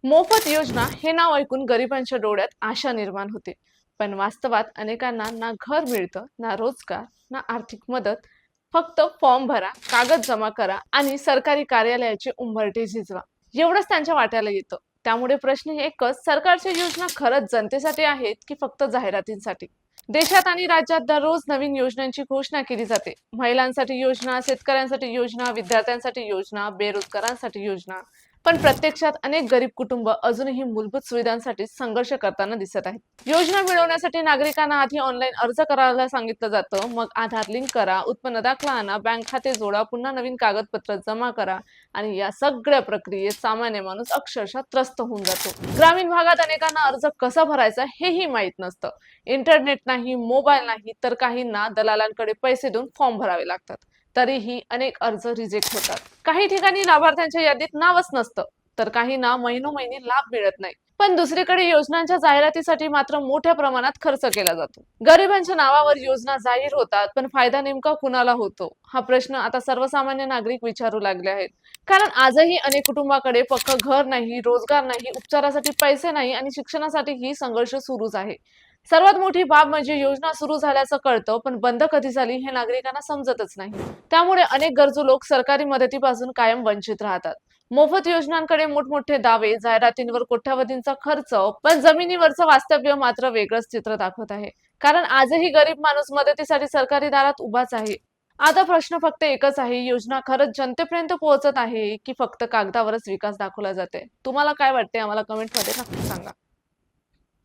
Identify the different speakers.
Speaker 1: मोफत योजना हे नाव ऐकून गरिबांच्या डोळ्यात आशा निर्माण होते. पण वास्तवात अनेकांना ना घर मिळतं, ना रोजगार, ना आर्थिक मदत. फक्त फॉर्म भरा, कागद जमा करा आणि सरकारी कार्यालयाचे उंबरठे झिजवा, एवढंच त्यांच्या वाट्याला येतं. त्यामुळे प्रश्न एकच, सरकारच्या योजना खरंच जनतेसाठी आहेत की फक्त जाहिरातींसाठी? देशात आणि राज्यात दररोज नवीन योजनांची घोषणा केली जाते. महिलांसाठी योजना, शेतकऱ्यांसाठी योजना, विद्यार्थ्यांसाठी योजना, बेरोजगारांसाठी योजना. पण प्रत्यक्षात अनेक गरीब कुटुंब अजूनही मूलभूत सुविधांसाठी संघर्ष करताना दिसत आहेत. योजना मिळवण्यासाठी नागरिकांना आधी ऑनलाईन अर्ज करायला सांगितलं जातं, मग आधार लिंक करा, उत्पन्न दाखला आणा, बँक खाते जोडा, पुन्हा नवीन कागदपत्र जमा करा आणि या सगळ्या प्रक्रियेत सामान्य माणूस अक्षरशः त्रस्त होऊन जातो. ग्रामीण भागात अनेकांना अर्ज कसा भरायचा हेही माहीत नसतं. इंटरनेट नाही, मोबाईल नाही, तर काहींना दलालांकडे पैसे देऊन फॉर्म भरावे लागतात. तरीही अनेक अर्ज रिजेक्ट होतात. काही ठिकाणी लाभार्थ्यांच्या यादीत नावच नसतं, तर काहींना महिनोमहिने लाभ मिळत नाही. पण दुसरीकडे योजनांच्या जाहिरातीसाठी मात्र मोठ्या प्रमाणात खर्च केला जातो. गरिबांच्या नावावर योजना जाहीर होतात, पण फायदा नेमका कुणाला होतो, हा प्रश्न आता सर्वसामान्य नागरिक विचारू लागले आहेत. कारण आजही अनेक कुटुंबाकडे पक्क घर नाही, रोजगार नाही, उपचारासाठी पैसे नाही आणि शिक्षणासाठीही संघर्ष सुरूच आहे. सर्वात मोठी बाब म्हणजे योजना सुरू झाल्याचं कळतं, पण बंद कधी झाली हे नागरिकांना समजतच नाही. त्यामुळे अनेक गरजू लोक सरकारी मदतीपासून कायम वंचित राहतात. मोफत योजनांकडे मोठमोठे दावे, जाहिरातींवर कोट्यावधींचा खर्च, पण जमिनीवरचं वास्तव्य मात्र वेगळंच चित्र दाखवत आहे. कारण आजही गरीब माणूस मदतीसाठी सरकारी दारात उभाच आहे. आता प्रश्न फक्त एकच आहे, योजना खरंच जनतेपर्यंत पोहोचत आहे की फक्त कागदावरच विकास दाखवला जाते? तुम्हाला काय वाटते, आम्हाला कमेंटमध्ये नक्की सांगा.